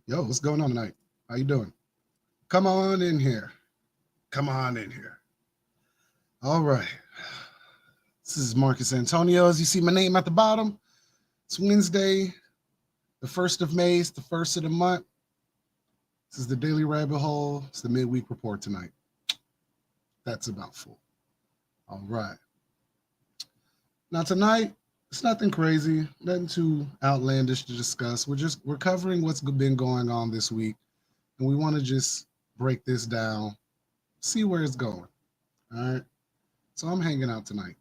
Yo, what's going on tonight? How you doing? Come on in here. Come on in here. All right. This is Marcus Antonio. As you see my name at the bottom, it's Wednesday, the 1st of May. It's the first of the month. This is the Daily Rabbit Hole. It's the midweek report tonight. That's about full. All right. Now tonight, it's nothing crazy, nothing too outlandish to discuss. We're covering what's been going on this week, and we want to just break this down, see where it's going. All right. So I'm hanging out tonight.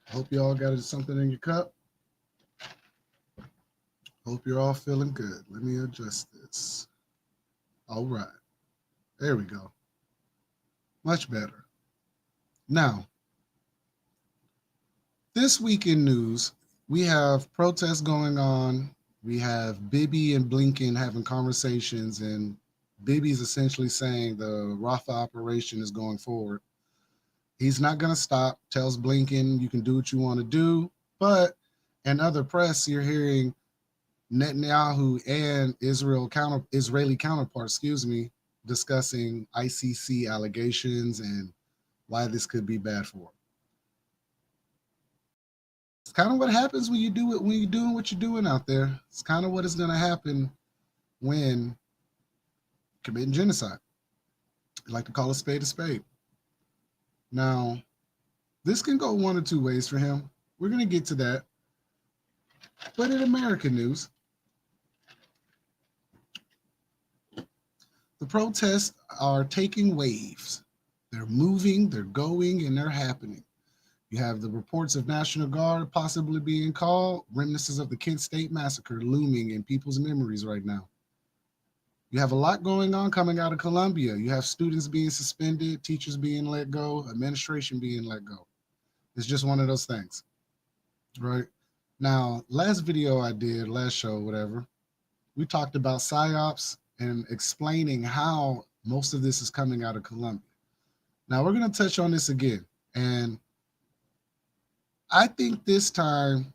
Hope you all got something in your cup. Hope you're all feeling good. Let me adjust this. All right. There we go. Much better. Now, this week in news, we have protests going on. We have Bibi and Blinken having conversations, and Bibi's essentially saying the Rafah operation is going forward. He's not going to stop, tells Blinken, you can do what you want to do. But in other press, you're hearing Netanyahu and Israeli counterpart, discussing ICC allegations and why this could be bad for him. It's kind of what happens when you do it, when you're doing what you're doing out there. It's kind of what is going to happen when committing genocide. I like to call a spade a spade. Now, this can go one or two ways for him. We're going to get to that. But in American news, the protests are taking waves. They're moving, they're going, and they're happening. You have the reports of National Guard possibly being called, remnants of the Kent State Massacre looming in people's memories right now. You have a lot going on coming out of Columbia. You have students being suspended, teachers being let go, administration being let go. It's just one of those things, right? Now, last video I did, last show, whatever, we talked about PSYOPs and explaining how most of this is coming out of Columbia. Now, we're going to touch on this again. And I think this time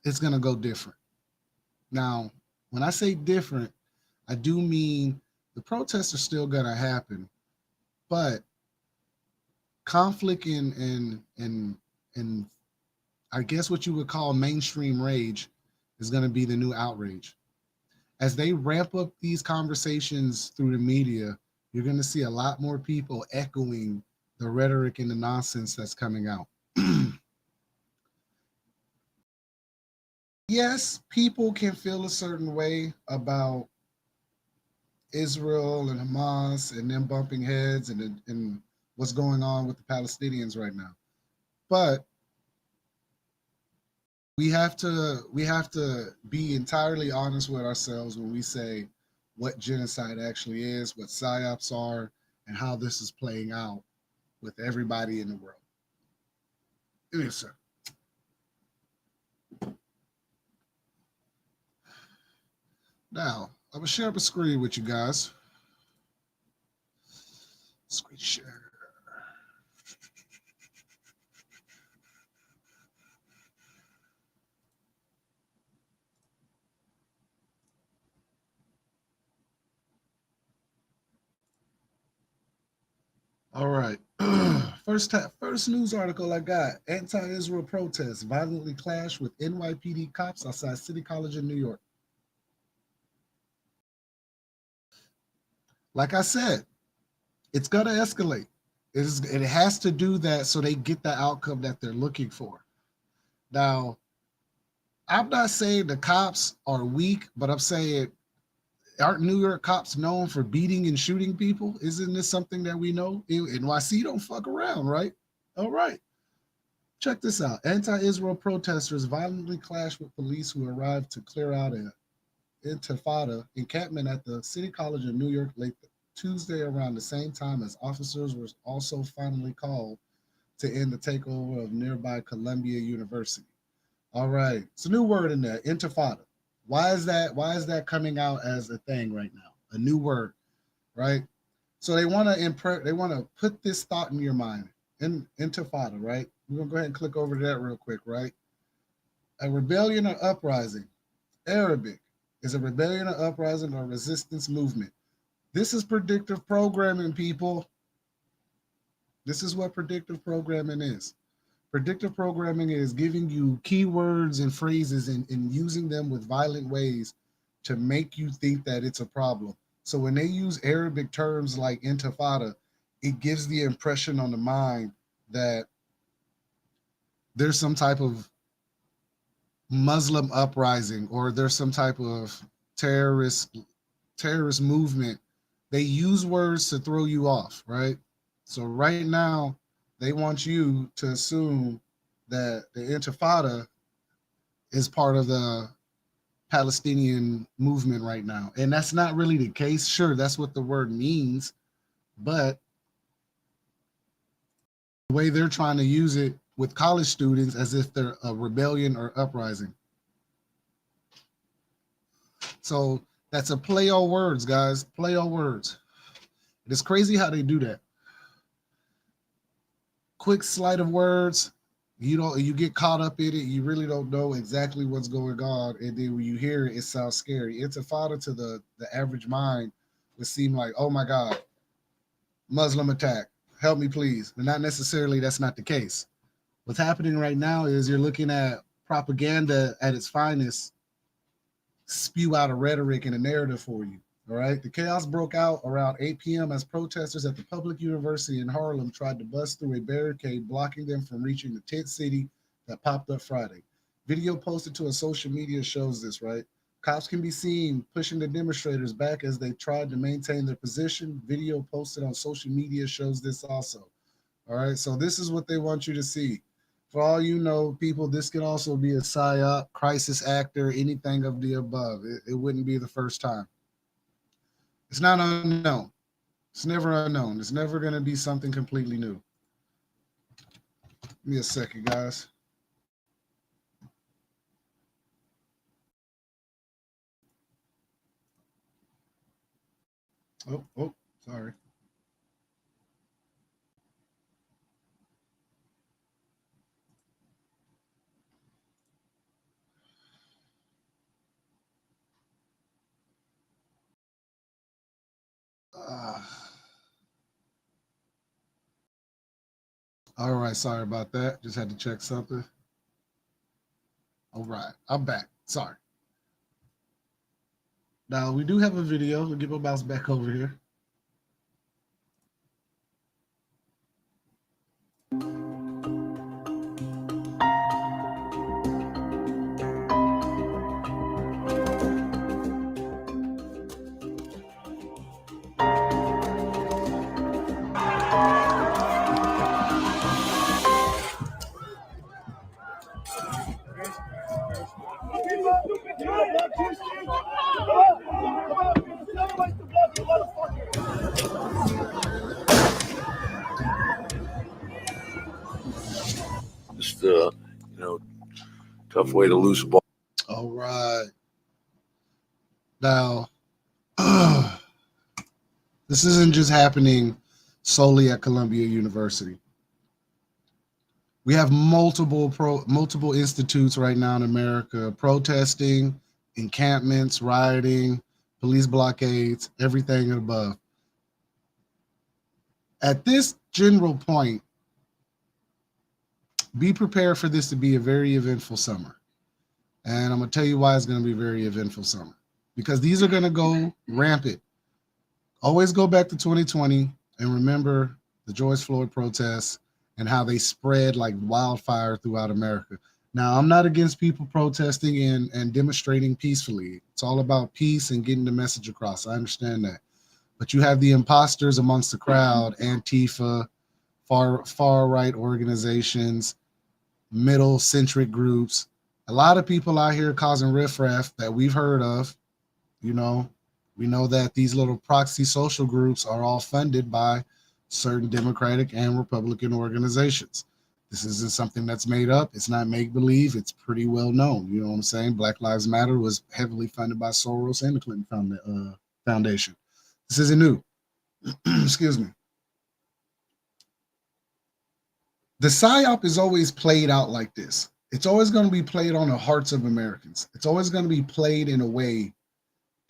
it's going to go different. Now, when I say different, I do mean the protests are still going to happen, but conflict and I guess what you would call mainstream rage is going to be the new outrage. As they ramp up these conversations through the media, you're going to see a lot more people echoing the rhetoric and the nonsense that's coming out. Yes, people can feel a certain way about Israel and Hamas and them bumping heads and what's going on with the Palestinians right now. But we have to be entirely honest with ourselves when we say what genocide actually is, what psyops are, and how this is playing out with everybody in the world. Yes, sir. Now, I'm gonna share up a screen with you guys. Screen share. All right. First news article I got. Anti-Israel protests violently clash with NYPD cops outside City College in New York. Like I said, it's gonna escalate. It has to do that so they get the outcome that they're looking for. Now, I'm not saying the cops are weak, but I'm saying aren't New York cops known for beating and shooting people? Isn't this something that we know? NYC don't fuck around, right? All right. Check this out. Anti-Israel protesters violently clashed with police who arrived to clear out an intifada encampment at the City College in New York late Tuesday around the same time as officers were also finally called to end the takeover of nearby Columbia University. All right. It's a new word in there, intifada. Why is that? Why is that coming out as a thing right now? A new word, right? So they want to they want to put this thought in your mind. Intifada, right? We're gonna go ahead and click over to that real quick, right? A rebellion or uprising, Arabic. is a rebellion, or uprising, or resistance movement. This is predictive programming, people. This is what predictive programming is. Predictive programming is giving you keywords and phrases and using them with violent ways to make you think that it's a problem. So when they use Arabic terms like intifada, it gives the impression on the mind that there's some type of Muslim uprising or there's some type of terrorist terrorist movement. They use words to throw you off, right? So right now, they want you to assume that the Intifada is part of the Palestinian movement right now. And that's not really the case. Sure, that's what the word means, but the way they're trying to use it with college students as if they're a rebellion or uprising. So that's a play on words, guys. Play on words. It's crazy how they do that. Quick sleight of words. You get caught up in it. You really don't know exactly what's going on, and then when you hear it, it sounds scary. Intifada to the average mind would seem like, oh my God, Muslim attack. Help me, please. But not necessarily. That's not the case. What's happening right now is you're looking at propaganda at its finest spew out a rhetoric and a narrative for you. All right. The chaos broke out around 8 p.m. as protesters at the public university in Harlem tried to bust through a barricade, blocking them from reaching the tent city that popped up Friday. Video posted to a social media shows this, right? Cops can be seen pushing the demonstrators back as they tried to maintain their position. Video posted on social media shows this also. All right. So this is what they want you to see. For all you know, people, this could also be a psyop, crisis actor, anything of the above. It wouldn't be the first time. It's not unknown. It's never unknown. It's never going to be something completely new. Give me a second, guys. Oh, sorry. Uh, all right, sorry about that. Just had to check something. All right, I'm back. Sorry. Now we do have a video. We'll get my mouse back over here. Just tough way to lose a ball. All right. Now, this isn't just happening solely at Columbia University. We have multiple institutes right now in America protesting, encampments, rioting, police blockades, everything above. At this general point, be prepared for this to be a very eventful summer. And I'm going to tell you why it's going to be a very eventful summer. Because these are going to go rampant. Always go back to 2020 and remember the George Floyd protests and how they spread like wildfire throughout America. Now, I'm not against people protesting and demonstrating peacefully. It's all about peace and getting the message across. I understand that. But you have the imposters amongst the crowd, Antifa, far right organizations, middle centric groups. A lot of people out here causing riffraff that we've heard of. We know that these little proxy social groups are all funded by certain Democratic and Republican organizations. This isn't something that's made up. It's not make believe. It's pretty well known. You know what I'm saying? Black Lives Matter was heavily funded by Soros and the Clinton Foundation. This isn't new. Excuse me. The PSYOP is always played out like this. It's always going to be played on the hearts of Americans. It's always going to be played in a way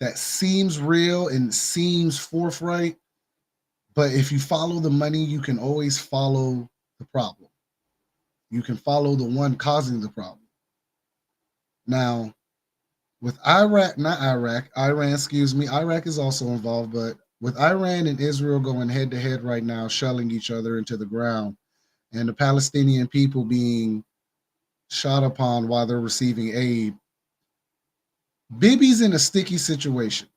that seems real and seems forthright. But if you follow the money, you can always follow the problem. You can follow the one causing the problem. Now, with Iraq, not Iraq, Iran, excuse me, Iraq is also involved, but with Iran and Israel going head to head right now, shelling each other into the ground, and the Palestinian people being shot upon while they're receiving aid, Bibi's in a sticky situation.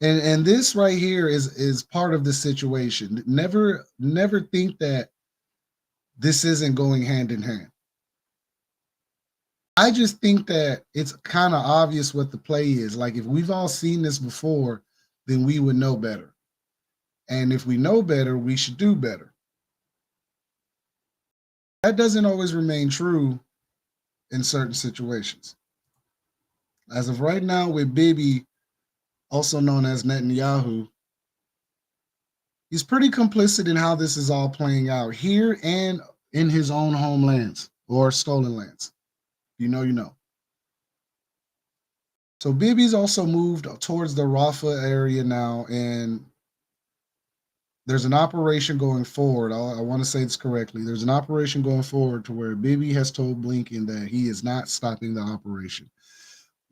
And this right here is part of the situation. Never think that this isn't going hand in hand. I just think that it's kind of obvious what the play is. Like if we've all seen this before, then we would know better. And if we know better, we should do better. That doesn't always remain true in certain situations. As of right now, with Bibi, also known as Netanyahu, he's pretty complicit in how this is all playing out here and in his own homelands or stolen lands. You know, you know. So Bibi's also moved towards the Rafah area now, and there's an operation going forward. I want to say this correctly. There's an operation going forward to where Bibi has told Blinken that he is not stopping the operation.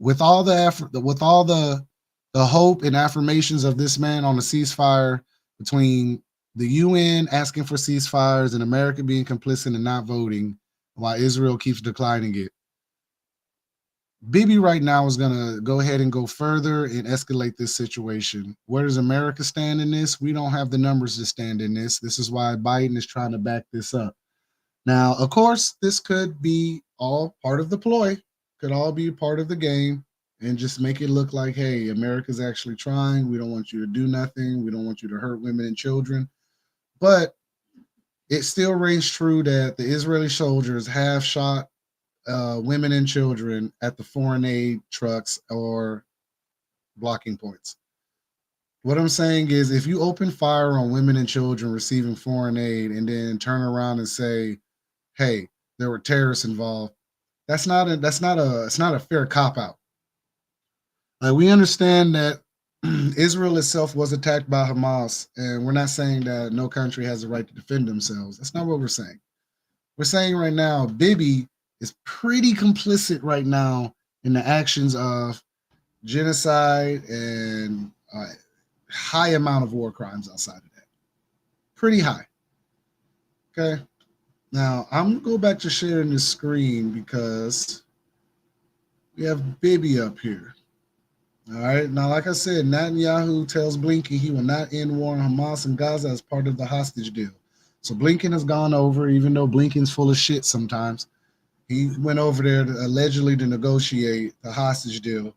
With all the effort, with all the hope and affirmations of this man on a ceasefire between the UN asking for ceasefires and America being complicit and not voting, while Israel keeps declining it. Bibi right now is going to go ahead and go further and escalate this situation. Where does America stand in this? We don't have the numbers to stand in this. This is why Biden is trying to back this up. Now, of course, this could be all part of the ploy, could all be part of the game, and just make it look like, hey, America's actually trying. We don't want you to do nothing. We don't want you to hurt women and children. But it still rings true that the Israeli soldiers have shot women and children at the foreign aid trucks or blocking points. What I'm saying is, if you open fire on women and children receiving foreign aid and then turn around and say, "Hey, there were terrorists involved," it's not a fair cop out. Like we understand that Israel itself was attacked by Hamas, and we're not saying that no country has the right to defend themselves. That's not what we're saying. We're saying right now, Bibi is pretty complicit right now in the actions of genocide and high amount of war crimes outside of that. Pretty high. Okay. Now I'm gonna go back to sharing this screen because we have Bibi up here. All right. Now, like I said, Netanyahu tells Blinken he will not end war on Hamas and Gaza as part of the hostage deal. So Blinken has gone over, even though Blinken's full of shit sometimes. He went over there allegedly to negotiate the hostage deal.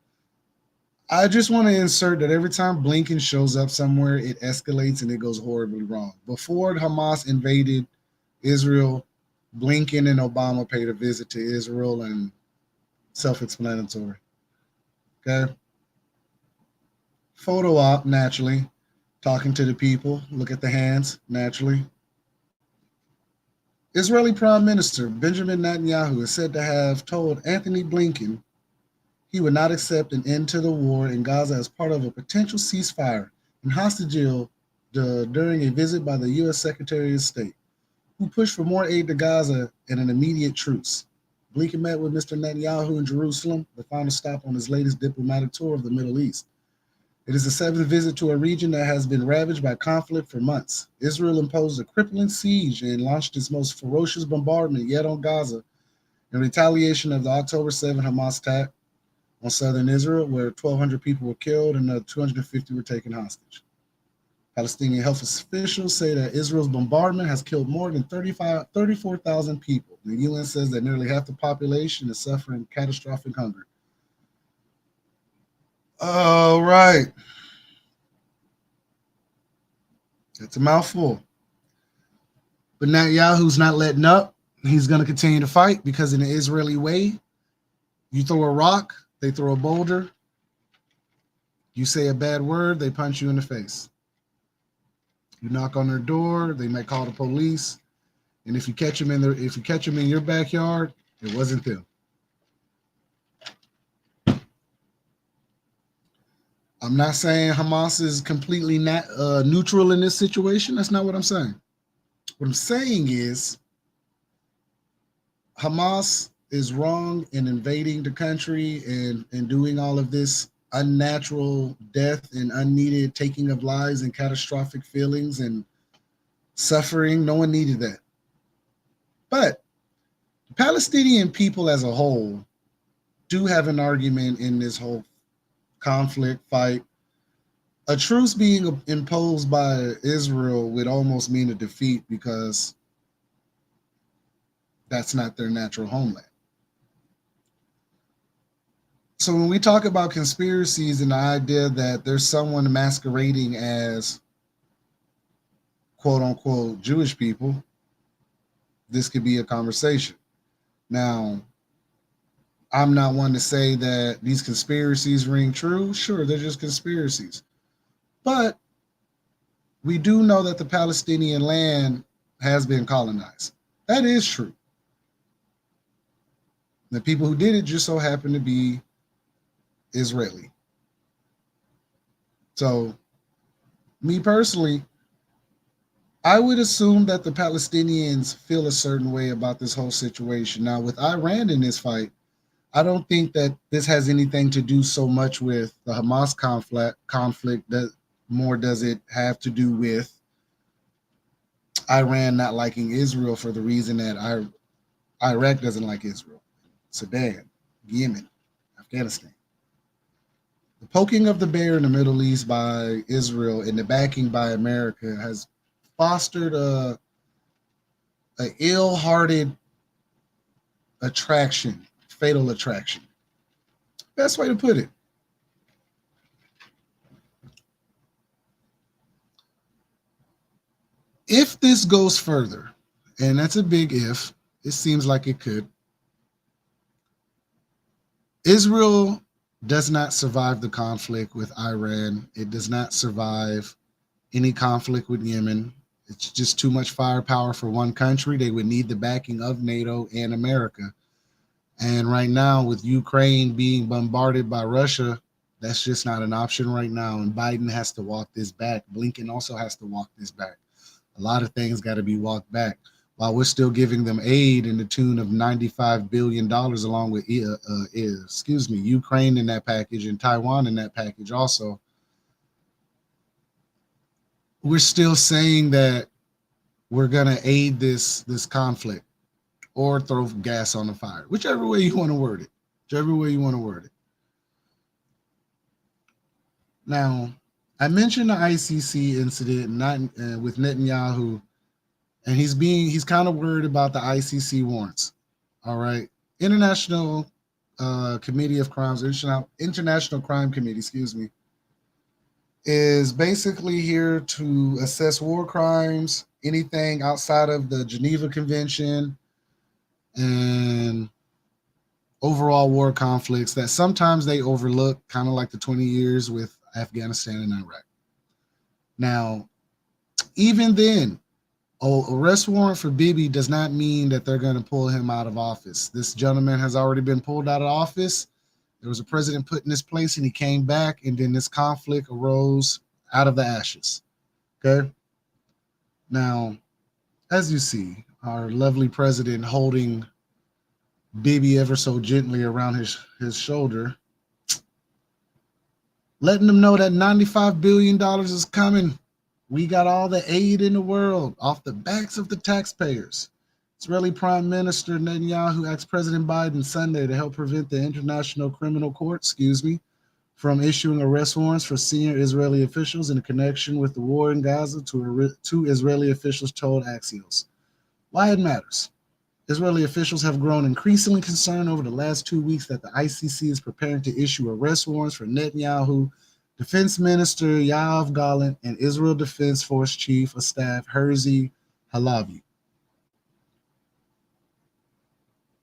I just want to insert that every time Blinken shows up somewhere, it escalates and it goes horribly wrong. Before Hamas invaded Israel, Blinken and Obama paid a visit to Israel, and self-explanatory. Okay. Photo op, naturally. Talking to the people. Look at the hands, naturally. Israeli Prime Minister Benjamin Netanyahu is said to have told Anthony Blinken he would not accept an end to the war in Gaza as part of a potential ceasefire and hostage deal during a visit by the U.S. Secretary of State, who pushed for more aid to Gaza and an immediate truce. Blinken met with Mr. Netanyahu in Jerusalem, the final stop on his latest diplomatic tour of the Middle East. It is the seventh visit to a region that has been ravaged by conflict for months. Israel imposed a crippling siege and launched its most ferocious bombardment yet on Gaza in retaliation of the October 7 Hamas attack on southern Israel, where 1,200 people were killed and 250 were taken hostage. Palestinian health officials say that Israel's bombardment has killed more than 34,000 people. The UN says that nearly half the population is suffering catastrophic hunger. All right. It's a mouthful. But Netanyahu's not letting up. He's going to continue to fight because in the Israeli way, you throw a rock, they throw a boulder. You say a bad word, they punch you in the face. You knock on their door, they might call the police. And if you catch them in your backyard, it wasn't them. I'm not saying Hamas is completely neutral in this situation. That's not what I'm saying. What I'm saying is Hamas is wrong in invading the country and doing all of this unnatural death and unneeded taking of lives and catastrophic feelings and suffering. No one needed that. But the Palestinian people as a whole do have an argument in this whole conflict fight. A truce being imposed by Israel would almost mean a defeat because that's not their natural homeland. So when we talk about conspiracies and the idea that there's someone masquerading as quote unquote Jewish people, this could be a conversation. Now, I'm not one to say that these conspiracies ring true. Sure, they're just conspiracies. But we do know that the Palestinian land has been colonized. That is true. The people who did it just so happen to be Israeli. So, me personally, I would assume that the Palestinians feel a certain way about this whole situation. Now, with Iran in this fight, I don't think that this has anything to do so much with the Hamas conflict that more does it have to do with Iran not liking Israel for the reason that Iraq doesn't like Israel, Sudan, Yemen, Afghanistan. The poking of the bear in the Middle East by Israel and the backing by America has fostered a ill-hearted attraction, fatal attraction. Best way to put it. If this goes further, and that's a big if, it seems like it could, Israel does not survive the conflict with Iran. It does not survive any conflict with Yemen. It's just too much firepower for one country. They would need the backing of NATO and America. And right now, with Ukraine being bombarded by Russia, that's just not an option right now. And Biden has to walk this back. Blinken also has to walk this back. A lot of things got to be walked back while we're still giving them aid in the tune of $95 billion along with, Ukraine in that package and Taiwan in that package also. We're still saying that we're going to aid this conflict or throw gas on the fire, whichever way you want to word it, Now, I mentioned the ICC incident not with Netanyahu, and he's kind of worried about the ICC warrants. All right, International Committee of Crimes, International Crime Committee, is basically here to assess war crimes, anything outside of the Geneva Convention, and overall war conflicts that sometimes they overlook, kind of like the 20 years with Afghanistan and Iraq. Now, even then, arrest warrant for Bibi does not mean that they're going to pull him out of office. This gentleman has already been pulled out of office. There was a president put in his place and he came back, and then this conflict arose out of the ashes. Okay. Now, as you see, our lovely president holding Bibi ever so gently around his shoulder, letting them know that $95 billion is coming. We got all the aid in the world off the backs of the taxpayers. Israeli Prime Minister Netanyahu asked President Biden Sunday to help prevent the International Criminal Court, from issuing arrest warrants for senior Israeli officials in connection with the war in Gaza, two Israeli officials told Axios. Why it matters. Israeli officials have grown increasingly concerned over the last 2 weeks that the ICC is preparing to issue arrest warrants for Netanyahu, Defense Minister Yoav Gallant, and Israel Defense Force Chief of Staff Herzi Halevi.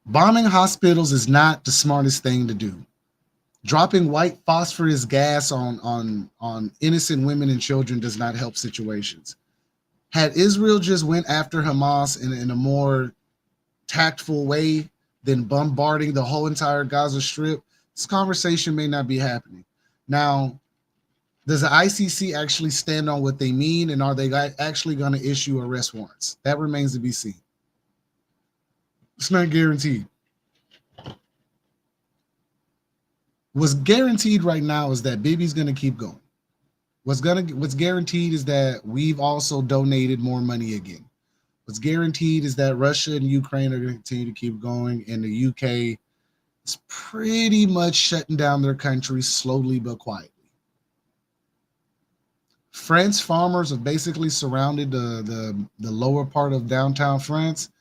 Bombing hospitals is not the smartest thing to do. Dropping white phosphorus gas on innocent women and children does not help situations. Had Israel just went after Hamas in a more tactful way than bombarding the whole entire Gaza Strip, this conversation may not be happening. Now, Does the ICC actually stand on what they mean, and are they actually going to issue arrest warrants? That remains to be seen. It's not guaranteed. What's guaranteed right now is that Bibi's going to keep going. What's guaranteed is that we've also donated more money again. What's guaranteed is that Russia and Ukraine are going to continue to keep going, and the UK is pretty much shutting down their country slowly but quietly. France farmers have basically surrounded the lower part of downtown France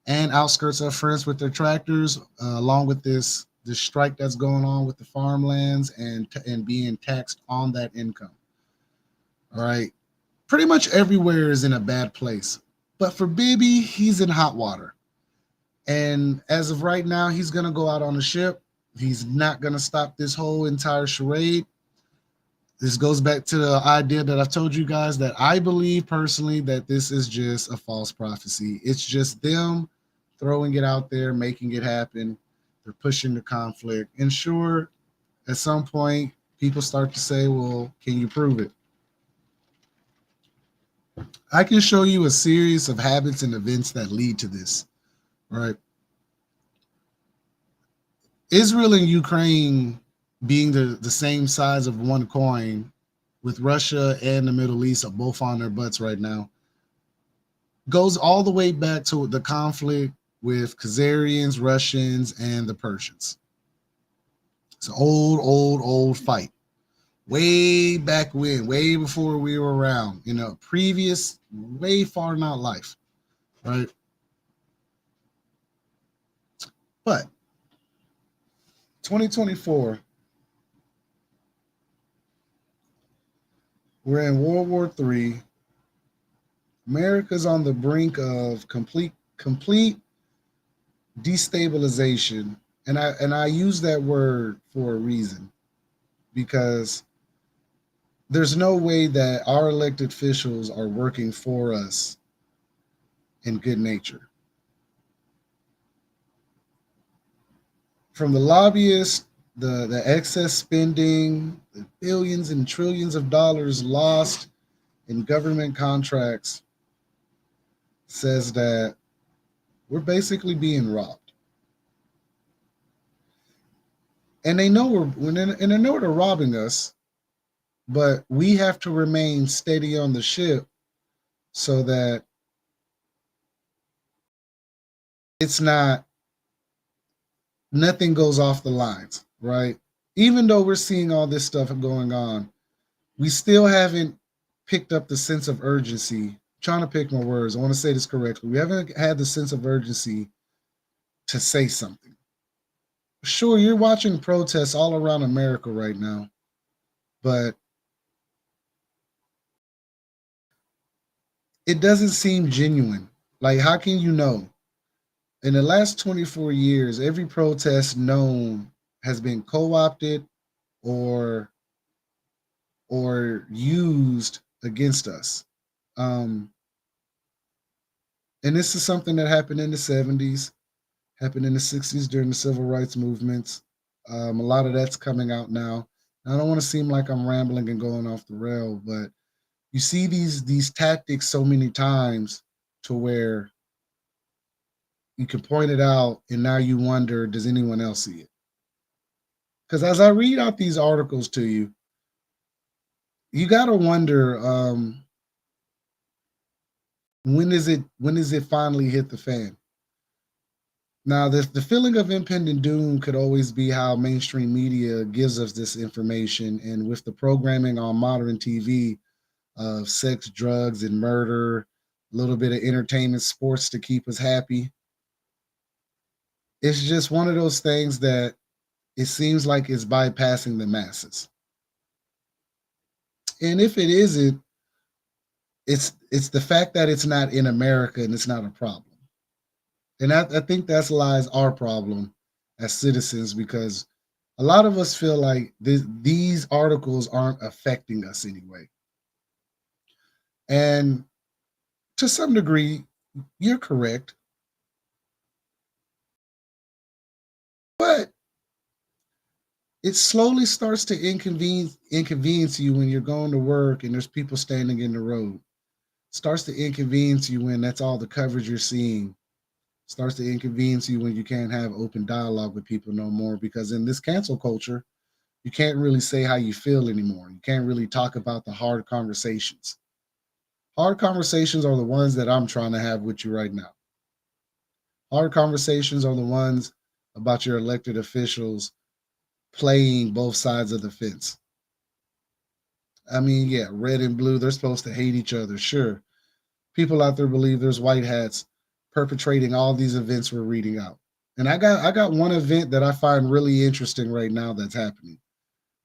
and outskirts of France with their tractors, along with this strike that's going on with the farmlands and being taxed on that income. All right, pretty much everywhere is in a bad place, but for Bibi, he's in hot water. And as of right now, he's gonna go out on a ship. He's not gonna stop this whole entire charade. This goes back to the idea that I've told you guys that I believe personally that this is just a false prophecy. It's just them throwing it out there, making it happen. They're pushing the conflict. And sure, at some point, people start to say, well, can you prove it? I can show you a series of habits and events that lead to this, right? Israel and Ukraine being the same size of one coin, with Russia and the Middle East are both on their butts right now, goes all the way back to the conflict with Khazarians, Russians, and the Persians. It's an old fight. Way back when, way before we were around, in a previous, way far not life, right? But 2024, we're in World War III. America's on the brink of complete destabilization, and I use that word for a reason, because there's no way that our elected officials are working for us in good nature. From the lobbyists, the excess spending, the billions and trillions of dollars lost in government contracts, says that we're basically being robbed. And they know and they know they're robbing us, but we have to remain steady on the ship so that it's not, nothing goes off the lines, right? Even though we're seeing all this stuff going on, we still haven't picked up the sense of urgency. I'm trying to pick my words. I want to say this correctly. We haven't had the sense of urgency to say something. Sure, you're watching protests all around America right now, but it doesn't seem genuine. Like, how can you know? In the last 24 years, every protest known has been co-opted or used against us. Um, and this is something that happened in the 70s, happened in the 60s during the civil rights movements. A lot of that's coming out now. I don't want to seem like I'm rambling and going off the rail, but you see these tactics so many times to where you can point it out and now you wonder, does anyone else see it? Because as I read out these articles to you, you got to wonder, when is it finally hit the fan? Now, the feeling of impending doom could always be how mainstream media gives us this information, and with the programming on modern TV of sex, drugs, and murder, a little bit of entertainment, sports to keep us happy. It's just one of those things that it seems like it's bypassing the masses. And if it isn't, it's the fact that it's not in America and it's not a problem. And I think that's lies our problem as citizens, because a lot of us feel like these articles aren't affecting us anyway. And to some degree, you're correct. But It slowly starts to inconvenience you when you're going to work and there's people standing in the road. Starts to inconvenience you when that's all the coverage you're seeing. Starts to inconvenience you when you can't have open dialogue with people no more, because in this cancel culture, you can't really say how you feel anymore. You can't really talk about the hard conversations. Hard conversations are the ones that I'm trying to have with you right now. Hard conversations are the ones about your elected officials playing both sides of the fence. I mean, yeah, red and blue, they're supposed to hate each other, sure. People out there believe there's white hats perpetrating all these events we're reading out. And I got one event that I find really interesting right now that's happening.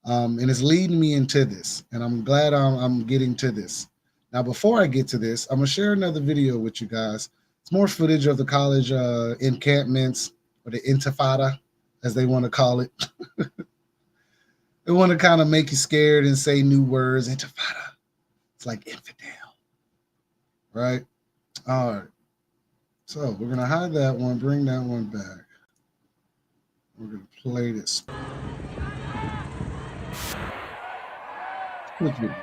And it's leading me into this. And I'm glad I'm getting to this. Now, before I get to this, I'm going to share another video with you guys. It's more footage of the college encampments, or the intifada, as they want to call it. They want to kind of make you scared and say new words. Intifada. It's like infidel, right? All right. So we're going to hide that one, bring that one back. We're going to play this. Quick video.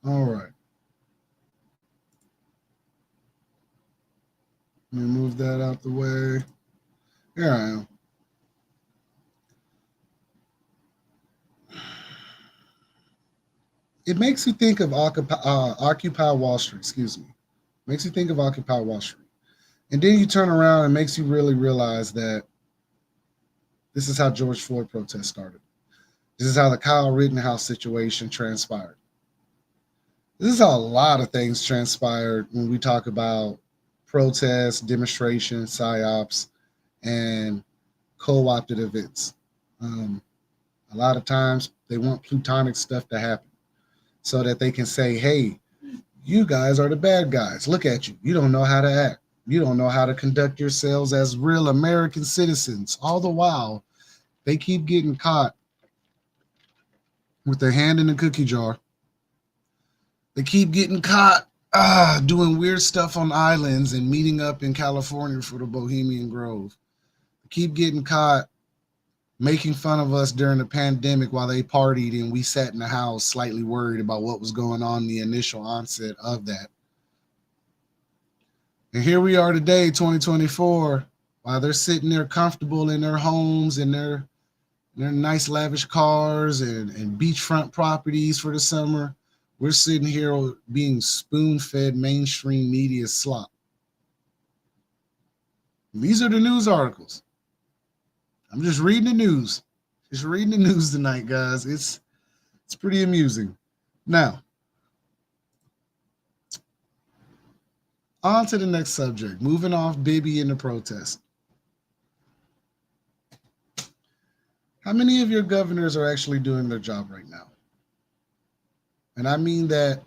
All right. Let me move that out the way. Here I am. It makes you think of Occupy Wall Street, excuse me. Makes you think of Occupy Wall Street. And then you turn around and makes you really realize that this is how George Floyd protests started. This is how the Kyle Rittenhouse situation transpired. This is how a lot of things transpired when we talk about protests, demonstrations, psyops, and co-opted events. A lot of times they want plutonic stuff to happen so that they can say, hey, you guys are the bad guys. Look at you. You don't know how to act. You don't know how to conduct yourselves as real American citizens. All the while, they keep getting caught with their hand in the cookie jar. They keep getting caught doing weird stuff on islands and meeting up in California for the Bohemian Grove. They keep getting caught making fun of us during the pandemic while they partied and we sat in the house slightly worried about what was going on in the initial onset of that. And here we are today, 2024, while they're sitting there comfortable in their homes and their nice lavish cars and beachfront properties for the summer. We're sitting here being spoon-fed mainstream media slop. These are the news articles. I'm just reading the news. Just reading the news tonight, guys. It's pretty amusing. Now, on to the next subject. Moving off Bibi and the protest. How many of your governors are actually doing their job right now? And I mean that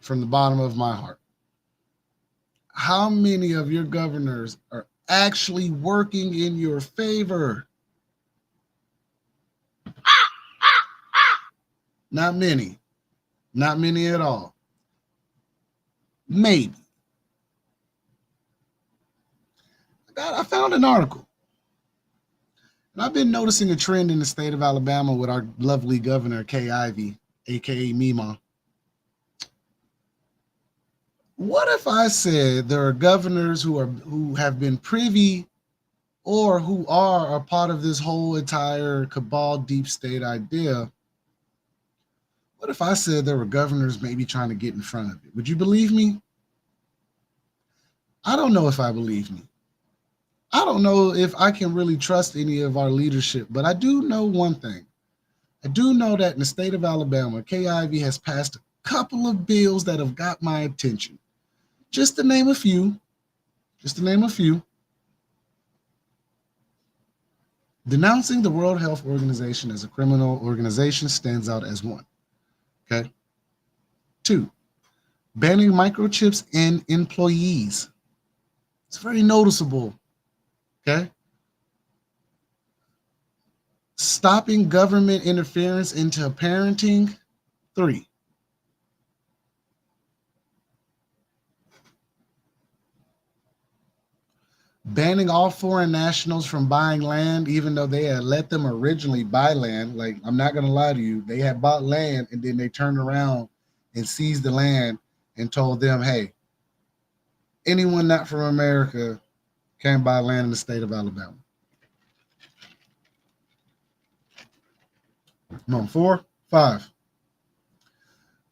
from the bottom of my heart. How many of your governors are actually working in your favor? Not many. Not many at all. Maybe. I found an article. And I've been noticing a trend in the state of Alabama with our lovely governor, Kay Ivey, aka Mima. What if I said there are governors who have been privy or who are a part of this whole entire cabal deep state idea? What if I said there were governors maybe trying to get in front of it? Would you believe me? I don't know if I believe me. I don't know if I can really trust any of our leadership, but I do know one thing. I do know that in the state of Alabama, Kay Ivey has passed a couple of bills that have got my attention. Just to name a few. Denouncing the World Health Organization as a criminal organization stands out as one. Okay. 2, banning microchips in employees. It's very noticeable. Okay. Stopping government interference into parenting. 3, banning all foreign nationals from buying land, even though they had let them originally buy land. Like, I'm not going to lie to you, they had bought land and then they turned around and seized the land and told them, hey, anyone not from America can buy land in the state of Alabama. Come on, 4, 5.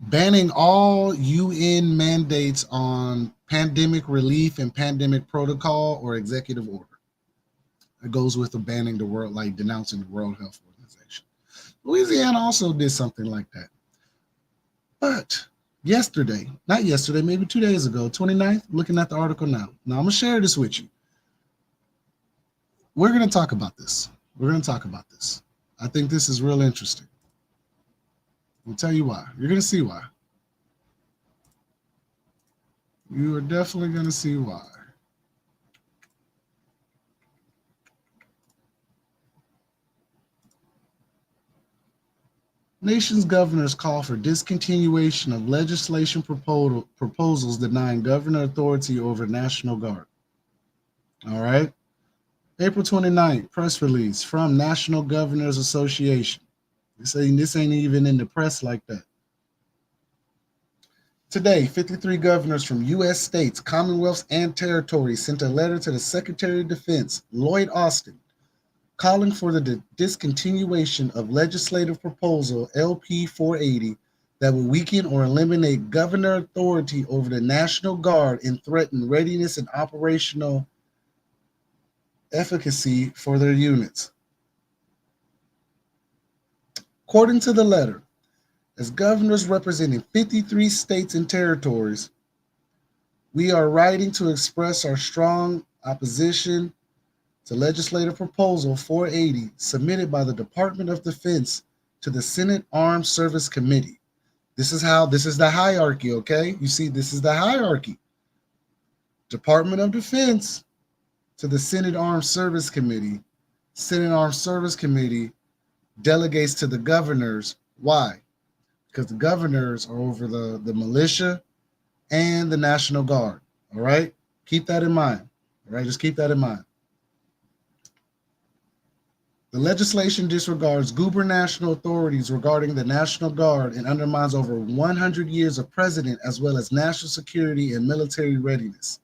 Banning all UN mandates on pandemic relief and pandemic protocol or executive order. It goes with the banning the world, like denouncing the World Health Organization. Louisiana also did something like that. But yesterday, not yesterday, maybe 2 days ago, 29th, looking at the article now. Now I'm going to share this with you. We're going to talk about this. I think this is real interesting. I'll tell you why. You're going to see why. You are definitely going to see why. Nation's governors call for discontinuation of legislation proposals denying governor authority over National Guard. All right. April 29th, press release from National Governors Association. They're saying this ain't even in the press like that. Today, 53 governors from U.S. states, commonwealths, and territories sent a letter to the Secretary of Defense, Lloyd Austin, calling for the discontinuation of legislative proposal LP 480 that would weaken or eliminate governor authority over the National Guard and threaten readiness and operational efficacy for their units. According to the letter, as governors representing 53 states and territories, we are writing to express our strong opposition to legislative proposal 480 submitted by the Department of Defense to the Senate Armed Service Committee. This is the hierarchy, okay? You see, this is the hierarchy. Department of Defense to the Senate Armed Service Committee. Senate Armed Service Committee delegates to the governors. Why? Because the governors are over the militia and the National Guard. All right? Keep that in mind. All right? Just keep that in mind. The legislation disregards gubernatorial authorities regarding the National Guard and undermines over 100 years of precedent as well as national security and military readiness.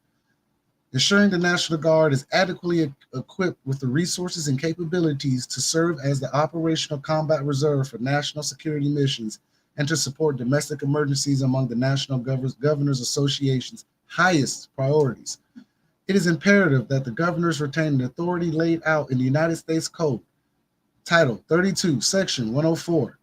Ensuring the National Guard is adequately equipped with the resources and capabilities to serve as the operational combat reserve for national security missions and to support domestic emergencies among the National Governors Association's highest priorities. It is imperative that the governors retain the authority laid out in the United States Code, Title 32, Section 104.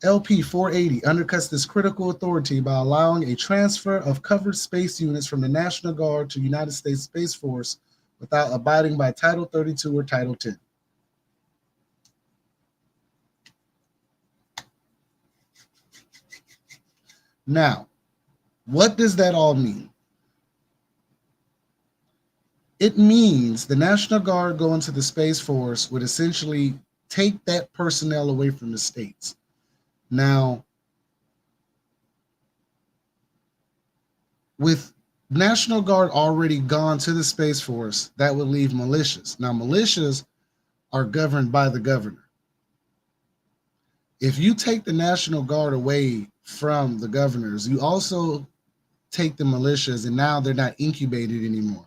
LP 480 undercuts this critical authority by allowing a transfer of covered space units from the National Guard to United States Space Force without abiding by Title 32 or Title 10. Now, what does that all mean? It means the National Guard going to the Space Force would essentially take that personnel away from the states. Now, with National Guard already gone to the Space Force, that would leave militias. Now, militias are governed by the governor. If you take the National Guard away from the governors, you also take the militias, and now they're not incubated anymore.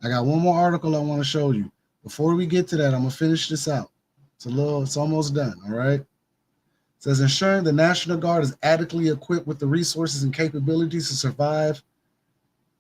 I got one more article I want to show you. Before we get to that, I'm going to finish this out. It's almost done, all right? It says, ensuring the National Guard is adequately equipped with the resources and capabilities to survive.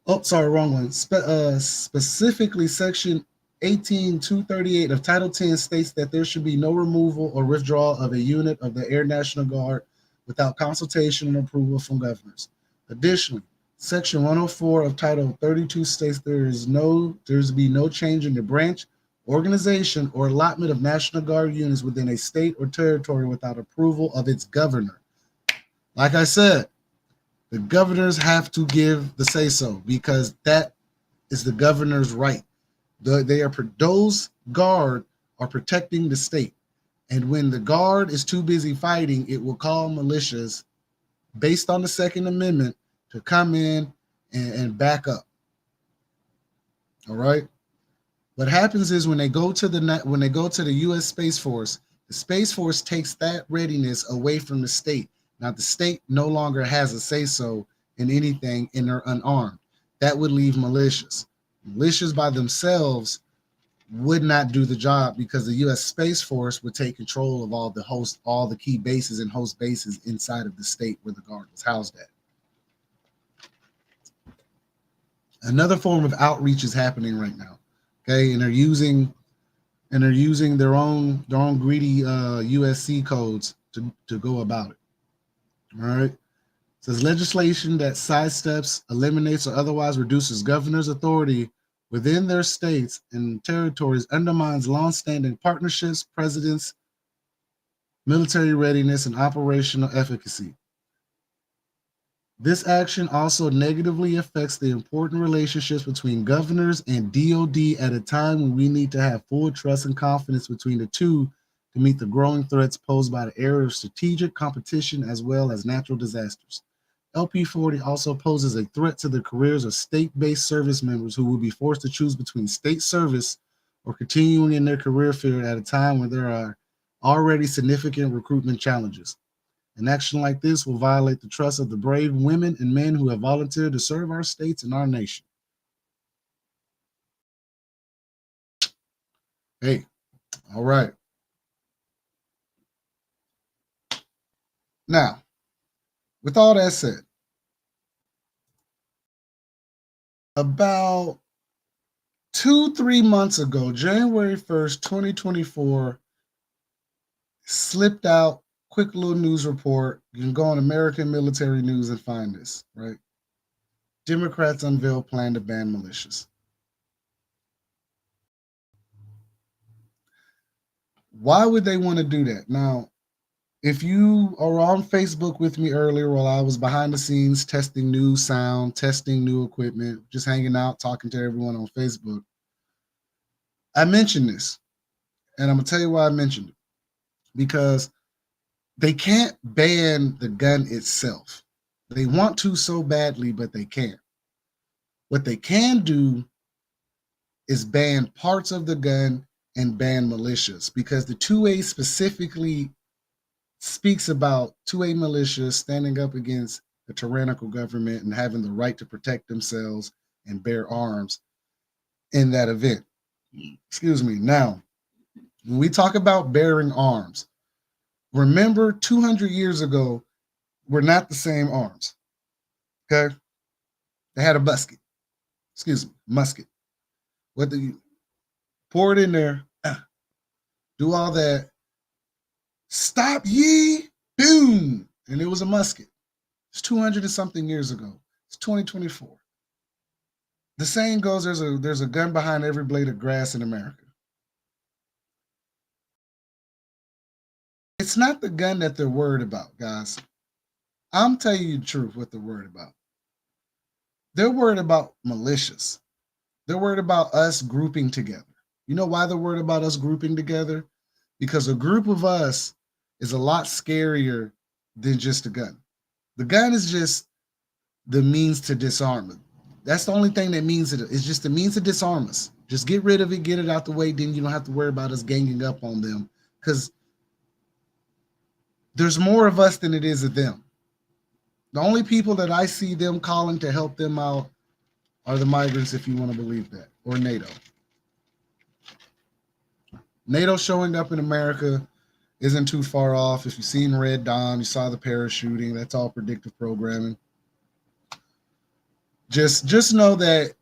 Oh, sorry, wrong one. Specifically, Section 18238 of Title 10 states that there should be no removal or withdrawal of a unit of the Air National Guard without consultation and approval from governors. Additionally, Section 104 of Title 32 states there's to be no change in the branch, organization, or allotment of National Guard units within a state or territory without approval of its governor. Like I said, the governors have to give the say-so because that is the governor's right. Those guard are protecting the state. And when the guard is too busy fighting, it will call militias based on the Second Amendment to come in and back up. All right. What happens is when they go to the U.S. Space Force, the Space Force takes that readiness away from the state. Now the state no longer has a say so in anything, and they're unarmed. That would leave militias. Militias by themselves would not do the job because the U.S. Space Force would take control of all the key bases and host bases inside of the state where the guard was housed at. Another form of outreach is happening right now. Okay, and they're using their own greedy USC codes to go about it. All right. It says legislation that sidesteps, eliminates, or otherwise reduces governors' authority within their states and territories undermines longstanding partnerships, presidents, military readiness, and operational efficacy. This action also negatively affects the important relationships between governors and DoD at a time when we need to have full trust and confidence between the two to meet the growing threats posed by the era of strategic competition as well as natural disasters. LP 40 also poses a threat to the careers of state-based service members who will be forced to choose between state service or continuing in their career field at a time when there are already significant recruitment challenges. An action like this will violate the trust of the brave women and men who have volunteered to serve our states and our nation. Hey, all right. Now, with all that said, about 2-3 months ago, January 1st, 2024, slipped out. Quick little news report. You can go on American Military News and find this, right? Democrats unveil plan to ban militias. Why would they want to do that? Now, if you are on Facebook with me earlier while I was behind the scenes testing new sound, testing new equipment, just hanging out, talking to everyone on Facebook, I mentioned this. And I'm going to tell you why I mentioned it. Because they can't ban the gun itself. They want to so badly, but they can't. What they can do is ban parts of the gun and ban militias because the 2A specifically speaks about 2A militias standing up against the tyrannical government and having the right to protect themselves and bear arms in that event. Excuse me. Now, when we talk about bearing arms, remember 200 years ago, were not the same arms. Okay? They had a musket. Excuse me, musket. What do you pour it in there? Do all that. Stop ye, boom, and it was a musket. It's 200 and something years ago. It's 2024. The saying goes, there's a gun behind every blade of grass in America. It's not the gun that they're worried about, guys. I'm telling you the truth, what they're worried about. They're worried about militias. They're worried about us grouping together. You know why they're worried about us grouping together? Because a group of us is a lot scarier than just a gun. The gun is just the means to disarm it. That's the only thing that means it. It's just the means to disarm us. Just get rid of it, get it out the way. Then you don't have to worry about us ganging up on them because there's more of us than it is of them. The only people that I see them calling to help them out are the migrants, if you want to believe that, or NATO. NATO showing up in America isn't too far off. If you've seen Red Dawn, you saw the parachuting. That's all predictive programming. Just know that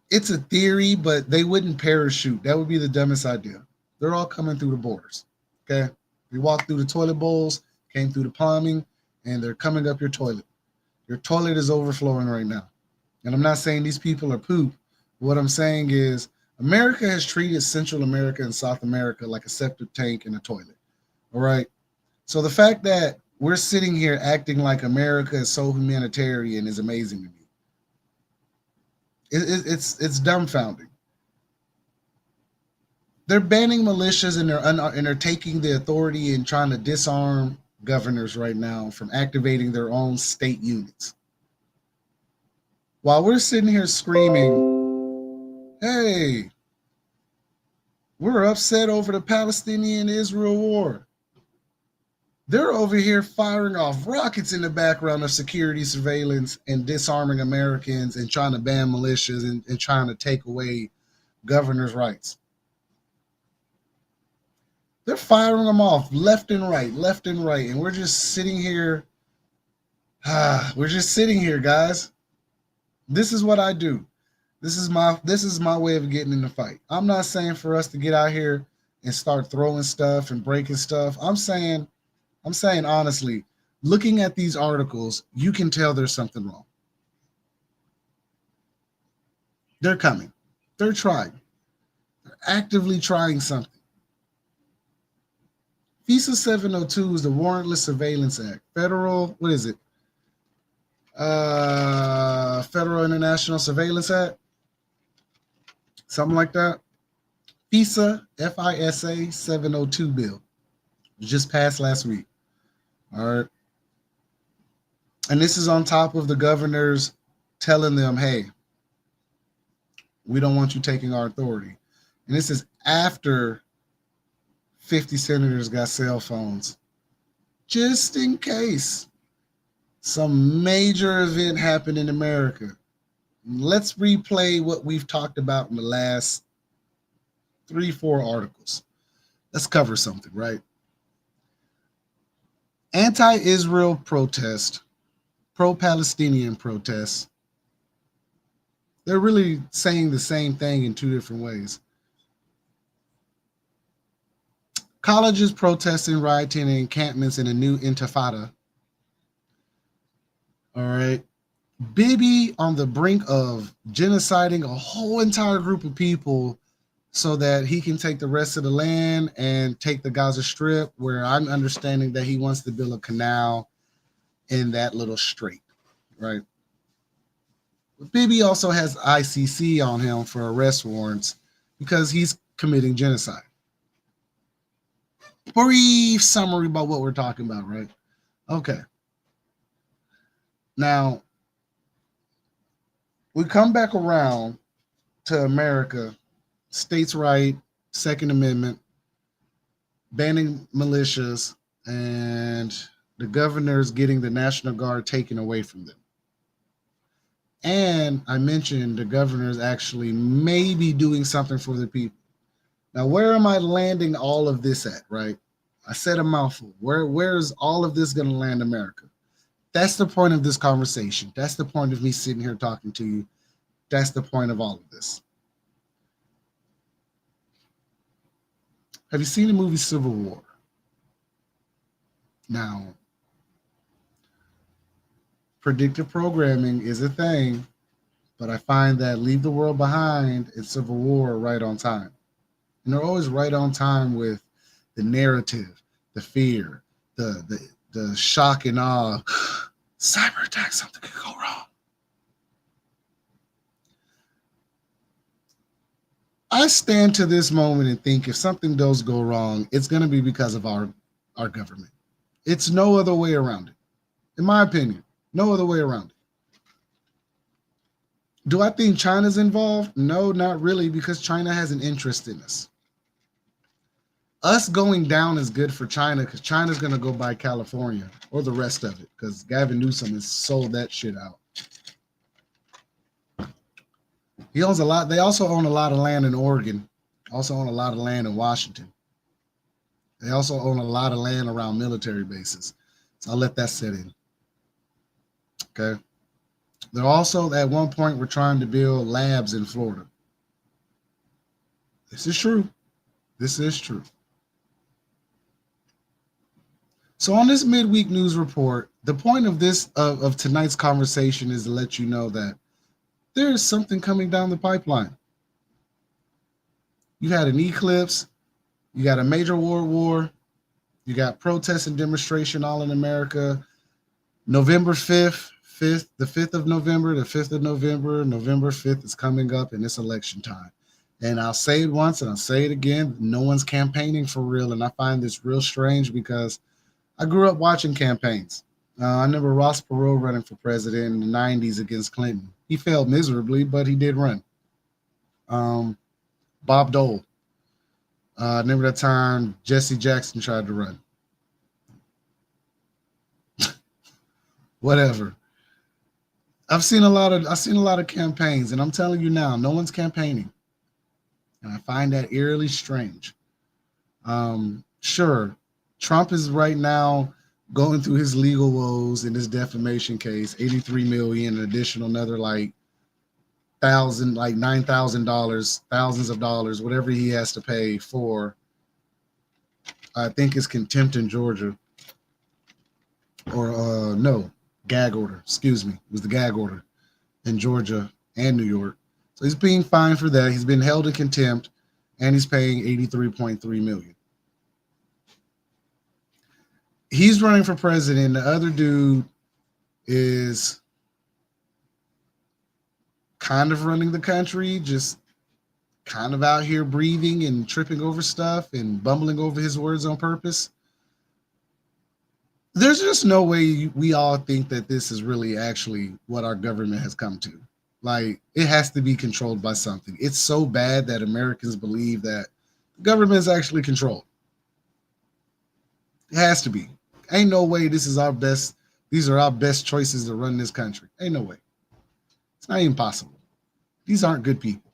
it's a theory, but they wouldn't parachute. That would be the dumbest idea. They're all coming through the borders. Okay, we walked through the toilet bowls, came through the plumbing, and they're coming up your toilet. Your toilet is overflowing right now. And I'm not saying these people are poop. What I'm saying is America has treated Central America and South America like a septic tank and a toilet. All right. So the fact that we're sitting here acting like America is so humanitarian is amazing to me. It's dumbfounding. They're banning militias and they're taking the authority and trying to disarm governors right now from activating their own state units. While we're sitting here screaming, hey, We're upset over the Palestinian-Israel war. They're over here firing off rockets in the background of security surveillance and disarming Americans and trying to ban militias and trying to take away governors' rights. They're firing them off left and right, left and right. And we're just sitting here. We're just sitting here, guys. This is what I do. This is my way of getting in the fight. I'm not saying for us to get out here and start throwing stuff and breaking stuff. I'm saying honestly, looking at these articles, you can tell there's something wrong. They're coming. They're trying. They're actively trying something. FISA 702 is the Warrantless Surveillance Act. Federal, what is it? Federal International Surveillance Act. Something like that. FISA, FISA 702 bill. Just passed last week. All right. And this is on top of the governors telling them, hey, we don't want you taking our authority. And this is after 50 senators got cell phones, just in case some major event happened in America. Let's replay what we've talked about in the last 3-4 articles. Let's cover something, right? Anti-Israel protest, pro-Palestinian protests. They're really saying the same thing in two different ways. Colleges protesting, rioting, and encampments in a new intifada. All right. Bibi on the brink of genociding a whole entire group of people so that he can take the rest of the land and take the Gaza Strip, where I'm understanding that he wants to build a canal in that little strait, right? Bibi also has ICC on him for arrest warrants because he's committing genocide. Brief summary about what we're talking about, right? Okay. Now, we come back around to America, states' right, Second Amendment, banning militias, and the governors getting the National Guard taken away from them. And I mentioned the governors actually maybe doing something for the people. Now, where am I landing all of this at, right? I said a mouthful. Where is all of this going to land America? That's the point of this conversation. That's the point of me sitting here talking to you. That's the point of all of this. Have you seen the movie Civil War? Now, predictive programming is a thing, but I find that Leave the World Behind and Civil War are right on time. And they're always right on time with the narrative, the fear, the shock and awe. Cyber attack, something could go wrong. I stand to this moment and think if something does go wrong, it's going to be because of our government. It's no other way around it. In my opinion, no other way around it. Do I think China's involved? No, not really, because China has an interest in us. Us going down is good for China because China's going to go buy California or the rest of it because Gavin Newsom has sold that shit out. He owns a lot. They also own a lot of land in Oregon. Also own a lot of land in Washington. They also own a lot of land around military bases. So I'll let that sit in. Okay. They're also, at one point, were trying to build labs in Florida. This is true. This is true. So on this midweek news report, the point of this of tonight's conversation is to let you know that there is something coming down the pipeline. You had an eclipse, you got a major world war, you got protests and demonstration all in America. November 5th, the 5th of November, November 5th is coming up and it's election time. And I'll say it once and I'll say it again, no one's campaigning for real. And I find this real strange because I grew up watching campaigns. I remember Ross Perot running for president in the 90s against Clinton. He failed miserably, but he did run. Bob Dole. Remember that time Jesse Jackson tried to run? Whatever. I've seen a lot of campaigns, and I'm telling you now, no one's campaigning, and I find that eerily strange. Sure, Trump is right now going through his legal woes in this defamation case, 83 million, an additional another like thousand, like $9,000, thousands of dollars, whatever he has to pay for. I think it's contempt in Georgia, or no, gag order. Excuse me, it was the gag order in Georgia and New York. So he's being fined for that. He's been held in contempt, and he's paying 83.3 million. He's running for president. The other dude is kind of running the country, just kind of out here breathing and tripping over stuff and bumbling over his words on purpose. There's just no way we all think that this is really actually what our government has come to. Like, it has to be controlled by something. It's so bad that Americans believe that the government is actually controlled. It has to be. Ain't no way this is our best. These are our best choices to run this country. Ain't no way. It's not even possible. These aren't good people.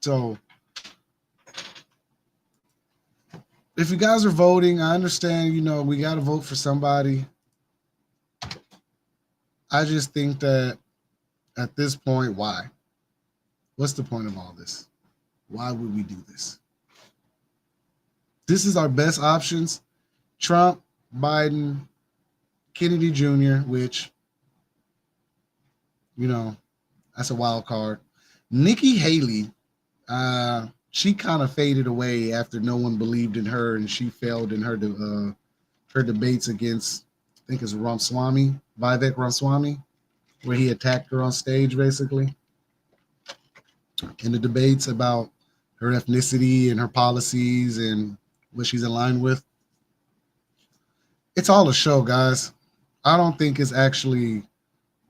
So if you guys are voting, I understand, we got to vote for somebody. I just think that at this point, why? What's the point of all this? Why would we do this? This is our best options. Trump, Biden, Kennedy Jr., which, that's a wild card. Nikki Haley, she kind of faded away after no one believed in her, and she failed in her debates against, I think it's Vivek Ramaswamy, where he attacked her on stage, basically, in the debates about her ethnicity and her policies and what she's in line with. It's all a show, guys. I don't think it's actually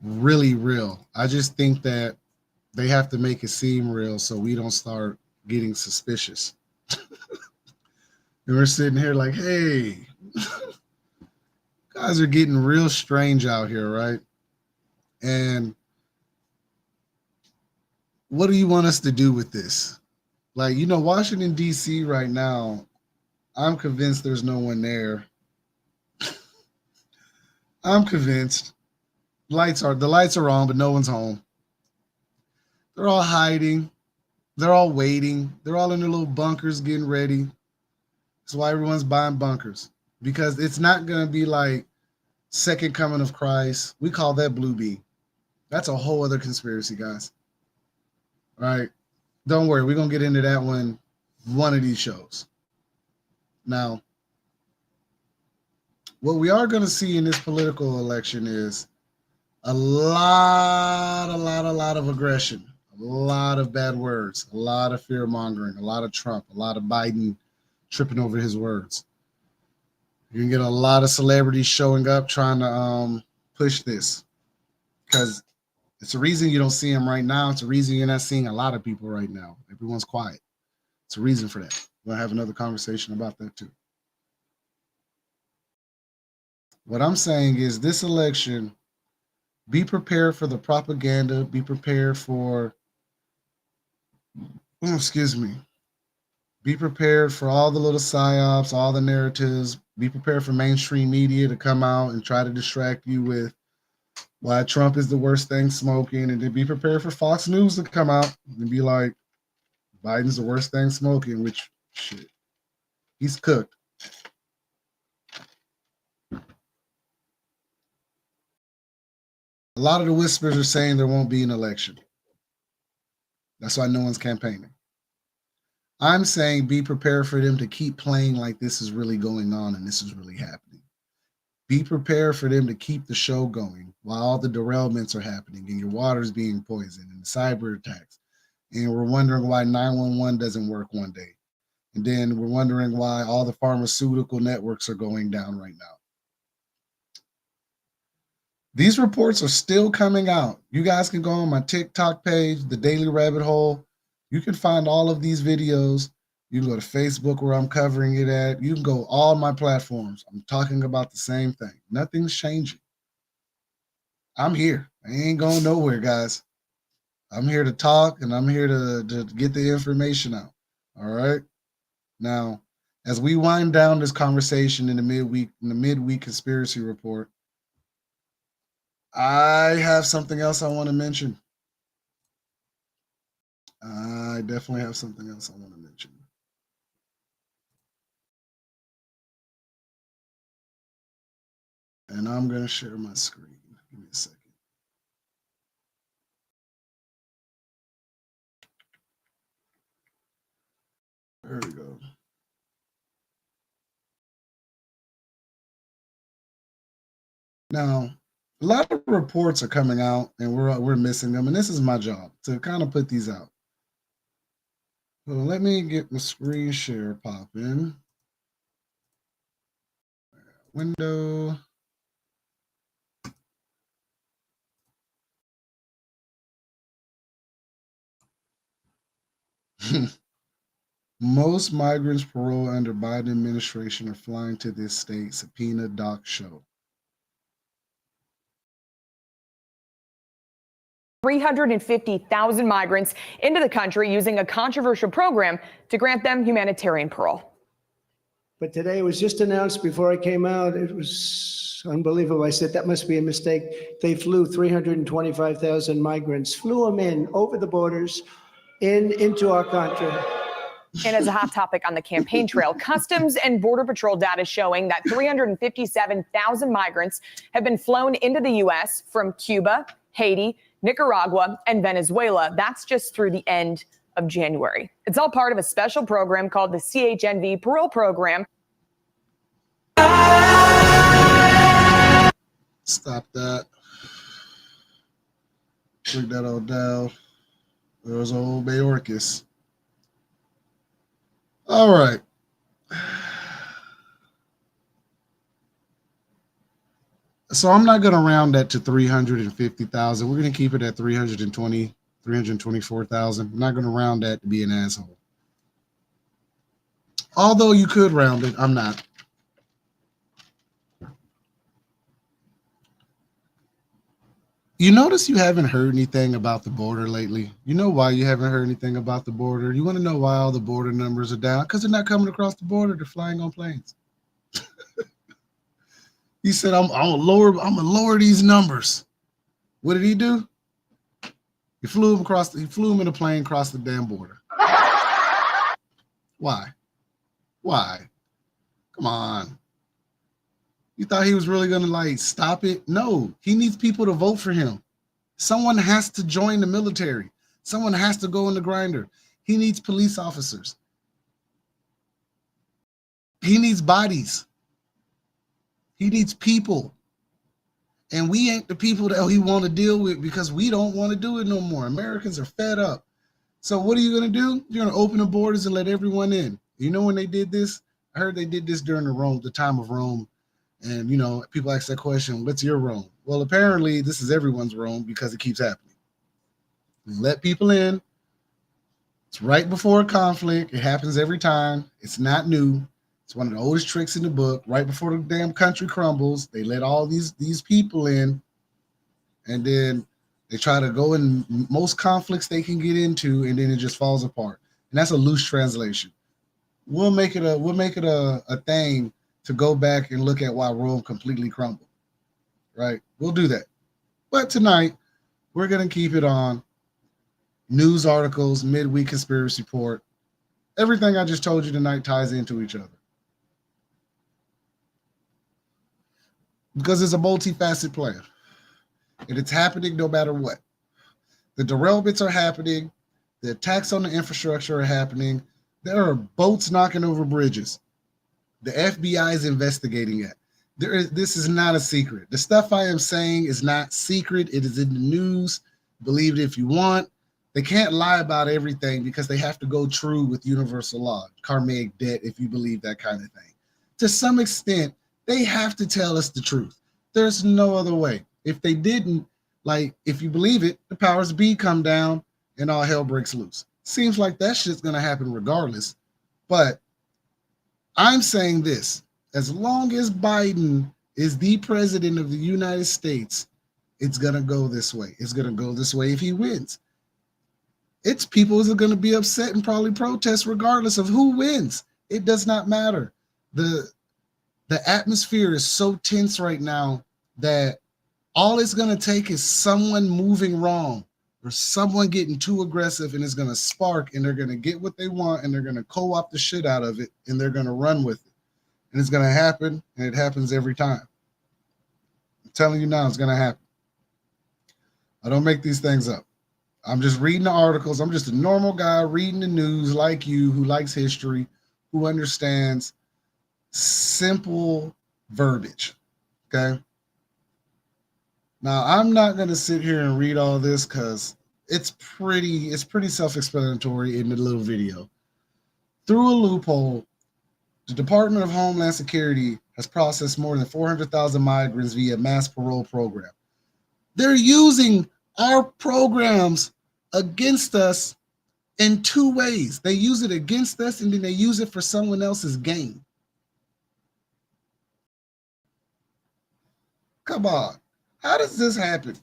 really real. I just think that they have to make it seem real so we don't start getting suspicious. And we're sitting here like, hey, guys are getting real strange out here, right? And what do you want us to do with this? Like, Washington, D.C. right now, I'm convinced there's no one there. I'm convinced. The lights are on, but no one's home. They're all hiding. They're all waiting. They're all in their little bunkers getting ready. That's why everyone's buying bunkers. Because it's not going to be like second coming of Christ. We call that Blue Bee. That's a whole other conspiracy, guys. All right? Don't worry. We're going to get into that one of these shows. Now, what we are going to see in this political election is a lot of aggression, a lot of bad words, a lot of fear mongering, a lot of Trump, a lot of Biden tripping over his words. You can get a lot of celebrities showing up trying to push this, because it's a reason you don't see them right now. It's a reason you're not seeing a lot of people right now. Everyone's quiet. It's a reason for that. We'll have another conversation about that too. What I'm saying is this election, be prepared for the propaganda. Be prepared for, be prepared for all the little psyops, all the narratives. Be prepared for mainstream media to come out and try to distract you with why Trump is the worst thing smoking. And then be prepared for Fox News to come out and be like, Biden's the worst thing smoking, which, shit, he's cooked. A lot of the whispers are saying there won't be an election. That's why no one's campaigning. I'm saying be prepared for them to keep playing like this is really going on and this is really happening. Be prepared for them to keep the show going while all the derailments are happening and your water's being poisoned and the cyber attacks. And we're wondering why 911 doesn't work one day. And then we're wondering why all the pharmaceutical networks are going down right now. These reports are still coming out. You guys can go on my TikTok page, The Daily Rabbit Hole. You can find all of these videos. You can go to Facebook where I'm covering it at. You can go all my platforms. I'm talking about the same thing. Nothing's changing. I'm here. I ain't going nowhere, guys. I'm here to talk and I'm here to get the information out. All right. Now, as we wind down this conversation in the midweek conspiracy report, I have something else I want to mention. I definitely have something else I want to mention. And I'm going to share my screen. Give me a second. There we go. Now, a lot of reports are coming out and we're missing them. And this is my job to kind of put these out. So let me get my screen share popping. Window. Most migrants paroled under Biden administration are flying to this state, subpoena doc show. 350,000 migrants into the country using a controversial program to grant them humanitarian parole. But today it was just announced before I came out. It was unbelievable. I said, that must be a mistake. They flew 325,000 migrants, flew them in over the borders into our country. And as a hot topic on the campaign trail, Customs and Border Patrol data showing that 357,000 migrants have been flown into the U.S. from Cuba, Haiti, Nicaragua, and Venezuela. That's just through the end of January. It's all part of a special program called the CHNV Parole Program. Stop that. Bring that all down. There was old Mayorkas. All right. So I'm not going to round that to 350,000. We're going to keep it at 324,000. I'm not going to round that to be an asshole. Although you could round it, I'm not. You notice you haven't heard anything about the border lately. You know why you haven't heard anything about the border? You want to know why all the border numbers are down? Because they're not coming across the border. They're flying on planes. He said, I'm gonna lower these numbers. What did he do? He flew him in a plane across the damn border. Why? Come on. You thought he was really gonna stop it? No, he needs people to vote for him. Someone has to join the military. Someone has to go in the grinder. He needs police officers. He needs bodies. He needs people. And we ain't the people that he want to deal with because we don't want to do it no more. Americans are fed up. So what are you going to do? You're going to open the borders and let everyone in. You know when they did this? I heard they did this during the time of Rome. And, people ask that question, what's your Rome? Well, apparently this is everyone's Rome because it keeps happening. Let people in. It's right before a conflict. It happens every time. It's not new. It's one of the oldest tricks in the book. Right before the damn country crumbles, they let all these people in, and then they try to go in most conflicts they can get into, and then it just falls apart. And that's a loose translation. We'll make it a thing to go back and look at why Rome completely crumbled. Right? We'll do that. But tonight, we're gonna keep it on news articles, midweek conspiracy report. Everything I just told you tonight ties into each other. Because it's a multifaceted plan. And it's happening no matter what. The derailments are happening. The attacks on the infrastructure are happening. There are boats knocking over bridges. The FBI is investigating it. This is not a secret. The stuff I am saying is not secret. It is in the news. Believe it if you want. They can't lie about everything because they have to go true with universal law, karmic debt, if you believe that kind of thing. To some extent, they have to tell us the truth. There's no other way. If they didn't, if you believe it, the powers be come down and all hell breaks loose. Seems like that shit's going to happen regardless. But I'm saying this, as long as Biden is the president of the United States, it's going to go this way. It's going to go this way if he wins. It's people who are going to be upset and probably protest regardless of who wins. It does not matter. The atmosphere is so tense right now that all it's going to take is someone moving wrong or someone getting too aggressive, and it's going to spark, and they're going to get what they want, and they're going to co-opt the shit out of it, and they're going to run with it. And it's going to happen, and it happens every time. I'm telling you now, it's going to happen. I don't make these things up. I'm just reading the articles. I'm just a normal guy reading the news like you, who likes history, who understands simple verbiage. Okay. Now, I'm not going to sit here and read all this because it's pretty self-explanatory in the little video. Through a loophole, the Department of Homeland Security has processed more than 400,000 migrants via mass parole program. They're using our programs against us in two ways. They use it against us, and then they use it for someone else's gain. Come on. How does this happen?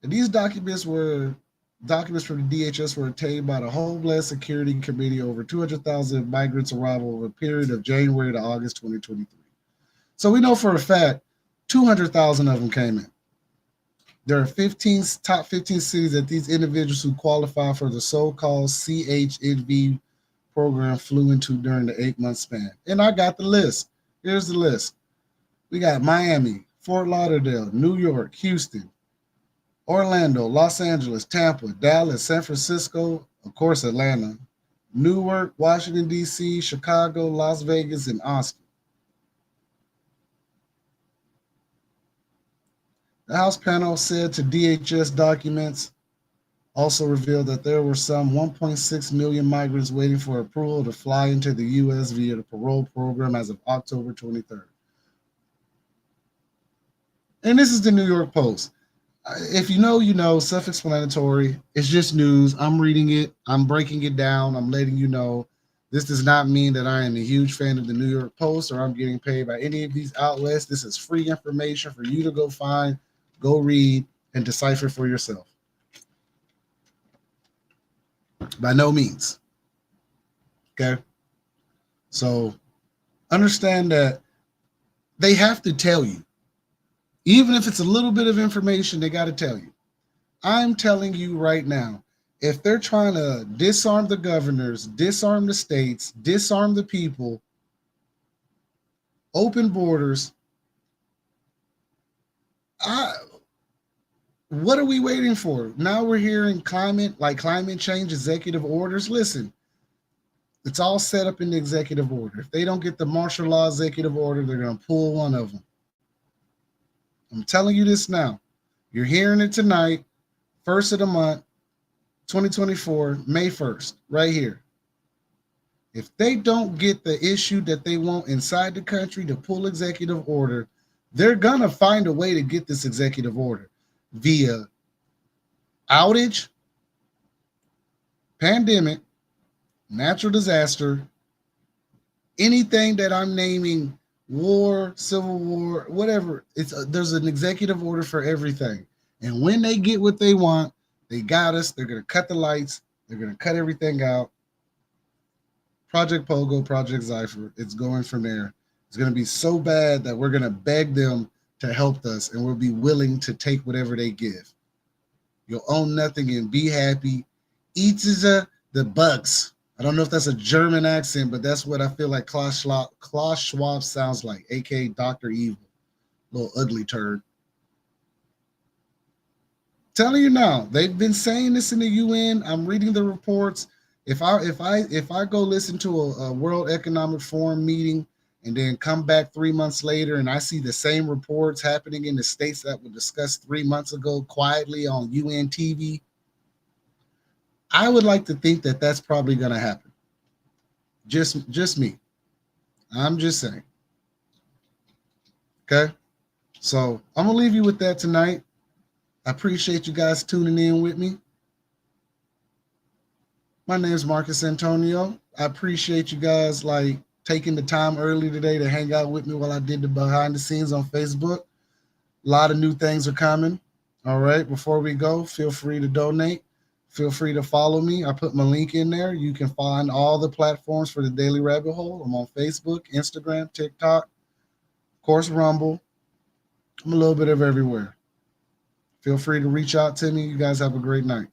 And these documents from the DHS were obtained by the Homeland Security Committee over 200,000 migrants' arrival over a period of January to August 2023. So we know for a fact 200,000 of them came in. There are top 15 cities that these individuals who qualify for the so-called CHNV program flew into during the 8-month span. And I got the list. Here's the list. We got Miami, Fort Lauderdale, New York, Houston, Orlando, Los Angeles, Tampa, Dallas, San Francisco, of course, Atlanta, Newark, Washington, D.C., Chicago, Las Vegas, and Austin. The House panel said to DHS documents also revealed that there were some 1.6 million migrants waiting for approval to fly into the U.S. via the parole program as of October 23rd. And this is the New York Post. If you know, you know, self-explanatory. It's just news. I'm reading it. I'm breaking it down. I'm letting you know. This does not mean that I am a huge fan of the New York Post or I'm getting paid by any of these outlets. This is free information for you to go find, go read, and decipher for yourself. By no means. Okay? So understand that they have to tell you. Even if it's a little bit of information, they got to tell you. I'm telling you right now, if they're trying to disarm the governors, disarm the states, disarm the people, open borders, what are we waiting for? Now we're hearing climate change executive orders. Listen, it's all set up in the executive order. If they don't get the martial law executive order, they're going to pull one of them. I'm telling you this now. You're hearing it tonight, 1st of the month, 2024, May 1st, right here. If they don't get the issue that they want inside the country to pull executive order, they're going to find a way to get this executive order via outage, pandemic, natural disaster, anything that I'm naming, war, civil war, whatever. There's an executive order for everything. And when they get what they want, they got us. They're going to cut the lights. They're going to cut everything out. Project Pogo, Project Zypher, it's going from there. It's going to be so bad that we're going to beg them to help us, and we'll be willing to take whatever they give. You'll own nothing and be happy. Eat the bugs. I don't know if that's a German accent, but that's what I feel like Klaus Schwab sounds like, aka Dr. Evil. Little ugly turd. Telling you now, they've been saying this in the UN. I'm reading the reports. If I go listen to a World Economic Forum meeting and then come back 3 months later and I see the same reports happening in the states that were discussed 3 months ago quietly on UN TV, I would like to think that that's probably going to happen. Just me. I'm just saying. Okay? So I'm going to leave you with that tonight. I appreciate you guys tuning in with me. My name is Marcus Antonio. I appreciate you guys like taking the time early today to hang out with me while I did the behind the scenes on Facebook. A lot of new things are coming. All right. Before we go, feel free to donate. Feel free to follow me. I put my link in there. You can find all the platforms for the Daily Rabbit Hole. I'm on Facebook, Instagram, TikTok, of course, Rumble. I'm a little bit of everywhere. Feel free to reach out to me. You guys have a great night.